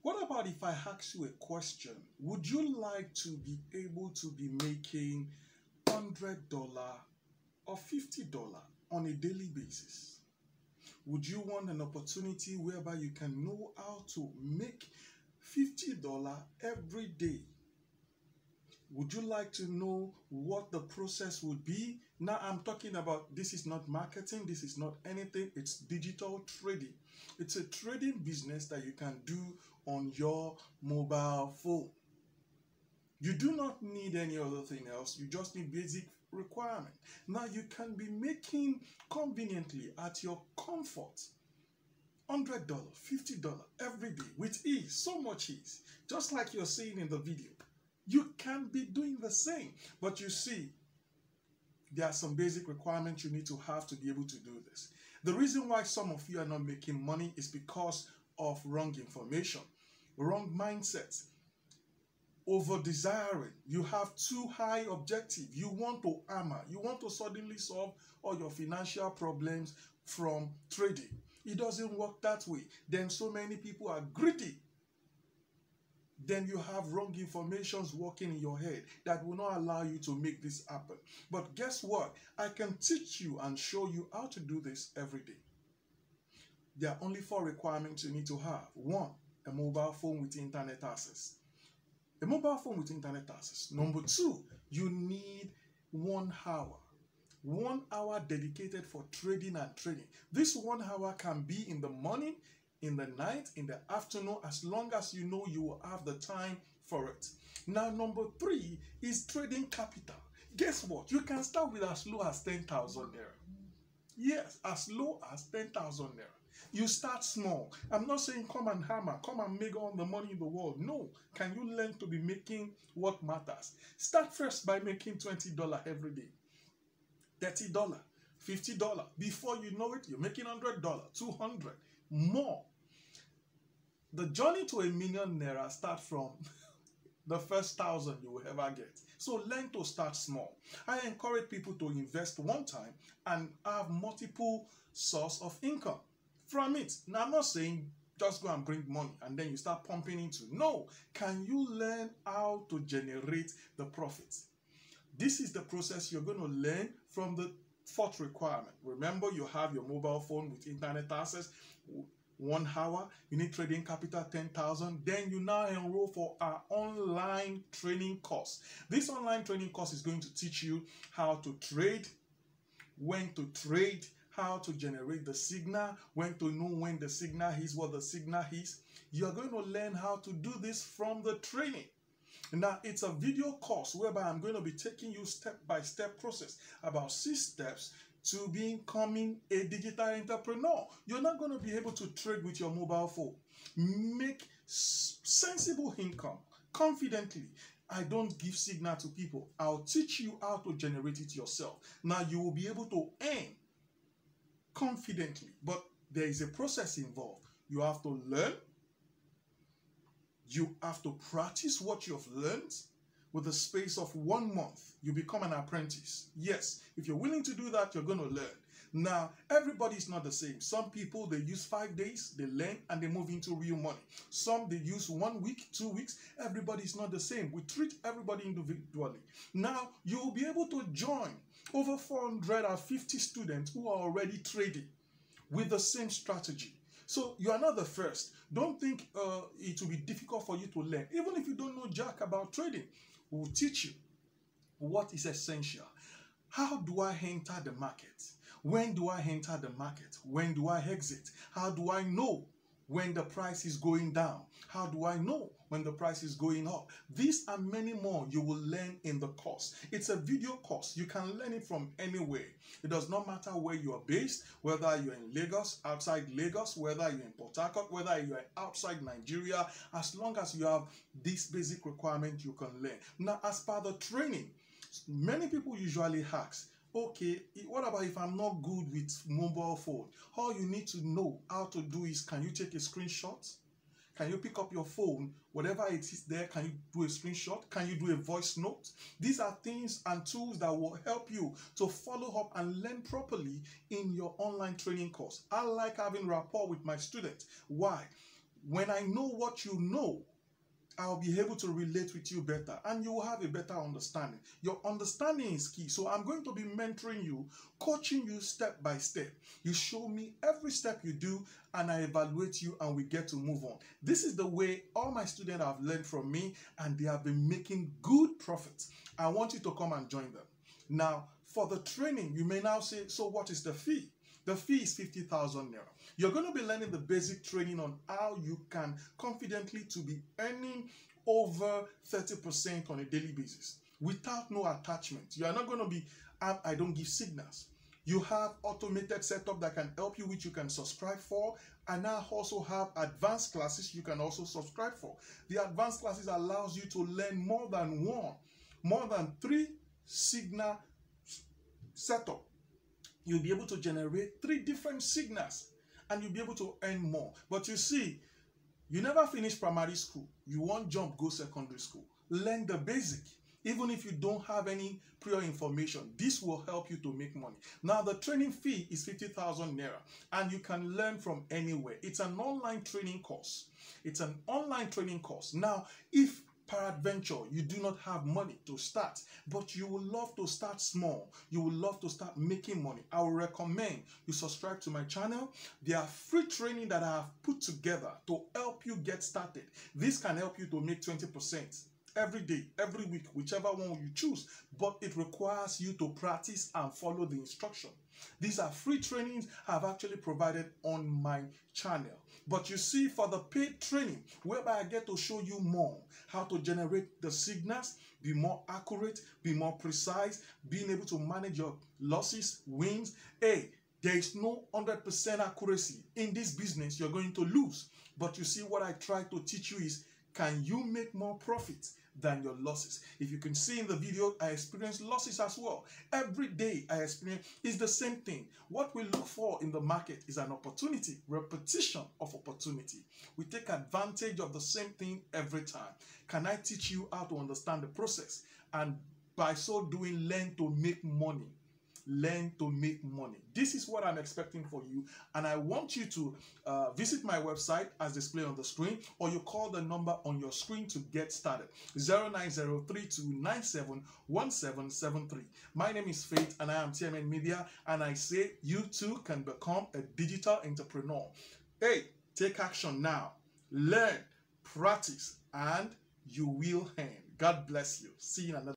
What about if I ask you a question? Would you like to be able to be making $100 or $50 on a daily basis? Would you want an opportunity whereby you can know how to make $50 every day? Would you like to know what the process would be? Now I'm talking about, this is not marketing, this is not anything, it's digital trading. It's a trading business that you can do on your mobile phone. You do not need any other thing else, you just need basic requirement. Now you can be making conveniently at your comfort $100, $50 every day with ease, so much ease, just like you're seeing in the video. You can be doing the same, but you see, there are some basic requirements you need to have to be able to do this. The reason why some of you are not making money is because of wrong information, wrong mindsets, over-desiring. You have too high objective. You want to hammer. You want to suddenly solve all your financial problems from trading. It doesn't work that way. Then so many people are greedy. Then you have wrong information working in your head that will not allow you to make this happen. But guess what? I can teach you and show you how to do this every day. There are only 4 requirements you need to have. 1, a mobile phone with internet access. A mobile phone with internet access. Number 2, you need 1 hour. 1 hour dedicated for trading and trading. This 1 hour can be in the morning, in the night, in the afternoon, as long as you know you will have the time for it. Now, number 3 is trading capital. Guess what? You can start with as low as 10,000 naira. Yes, as low as 10,000 naira. You start small. I'm not saying come and hammer, come and make all the money in the world. No. Can you learn to be making what matters? Start first by making $20 every day. $30, $50. Before you know it, you're making $100, $200, more. The journey to $1 million naira starts from the first 1,000 you will ever get. So learn to start small. I encourage people to invest one time and have multiple sources of income from it. Now, I'm not saying just go and bring money and then you start pumping into. No. Can you learn how to generate the profits? This is the process you're going to learn from the 4th requirement. Remember, you have your mobile phone with internet access, 1 hour, you need trading capital 10,000. Then you now enroll for our online training course. This online training course is going to teach you how to trade, when to trade, how to generate the signal, when to know when the signal is, what the signal is. You're going to learn how to do this from the training. Now, it's a video course whereby I'm going to be taking you step-by-step process, about 6 steps to becoming a digital entrepreneur. You're not going to be able to trade with your mobile phone. Make sensible income confidently. I don't give signal to people. I'll teach you how to generate it yourself. Now, you will be able to earn confidently, but there is a process involved. You have to learn. You have to practice what you have learned. With the space of 1 month, you become an apprentice. Yes, if you're willing to do that, you're going to learn. Now, everybody is not the same. Some people, they use 5 days, they learn, and they move into real money. Some, they use 1 week, 2 weeks. Everybody is not the same. We treat everybody individually. Now, you will be able to join over 450 students who are already trading with the same strategy. So you are not the first. Don't think it will be difficult for you to learn. Even if you don't know jack about trading, we will teach you what is essential. How do I enter the market? When do I enter the market? When do I exit? How do I know when the price is going down? How do I know when the price is going up? These and many more you will learn in the course. It's a video course. You can learn it from anywhere. It does not matter where you are based, whether you're in Lagos, outside Lagos, whether you're in Port Harcourt, whether you're outside Nigeria. As long as you have this basic requirement, you can learn. Now, as per the training, many people usually ask, okay, what about if I'm not good with mobile phone? All you need to know how to do is, can you take a screenshot? Can you pick up your phone? Whatever it is there, can you do a screenshot? Can you do a voice note? These are things and tools that will help you to follow up and learn properly in your online training course. I like having rapport with my students. Why? when I know what you know, I'll be able to relate with you better and you will have a better understanding. Your understanding is key. So I'm going to be mentoring you, coaching you step by step. You show me every step you do and I evaluate you and we get to move on. This is the way all my students have learned from me and they have been making good profits. I want you to come and join them. Now, for the training, you may now say, so what is the fee? The fee is 50,000 naira. You're going to be learning the basic training on how you can confidently to be earning over 30% on a daily basis without no attachment. You are not going to be, I don't give signals. You have automated setup that can help you, which you can subscribe for. And I also have advanced classes you can also subscribe for. The advanced classes allows you to learn more than 3 signal setup. You'll be able to generate 3 different signals and you'll be able to earn more. But you see, you never finish primary school. You won't jump, go secondary school. Learn the basic. Even if you don't have any prior information, this will help you to make money. Now, the training fee is 50,000 naira and you can learn from anywhere. It's an online training course. It's an online training course. Now, if peradventure you do not have money to start, but you would love to start small, you would love to start making money, I would recommend you subscribe to my channel. There are free training that I have put together to help you get started. This can help you to make 20% every day, every week, whichever one you choose, but it requires you to practice and follow the instruction. These are free trainings I've actually provided on my channel. But you see, for the paid training, whereby I get to show you more, how to generate the signals, be more accurate, be more precise, being able to manage your losses, wins. Hey, there is no 100% accuracy. In this business, you're going to lose. But you see, what I try to teach you is, can you make more profit than your losses? If you can see in the video, I experience losses as well. Every day I experience is the same thing. What we look for in the market is an opportunity, repetition of opportunity. We take advantage of the same thing every time. Can I teach you how to understand the process? And by so doing, learn to make money. Learn to make money. This is what I'm expecting for you, and I want you to visit my website as displayed on the screen, or you call the number on your screen to get started. 09032971773. My name is Faith and I am TMNmedia, and I say you too can become a digital entrepreneur. Hey, take action now. Learn, practice, and you will earn. God bless you. See you in another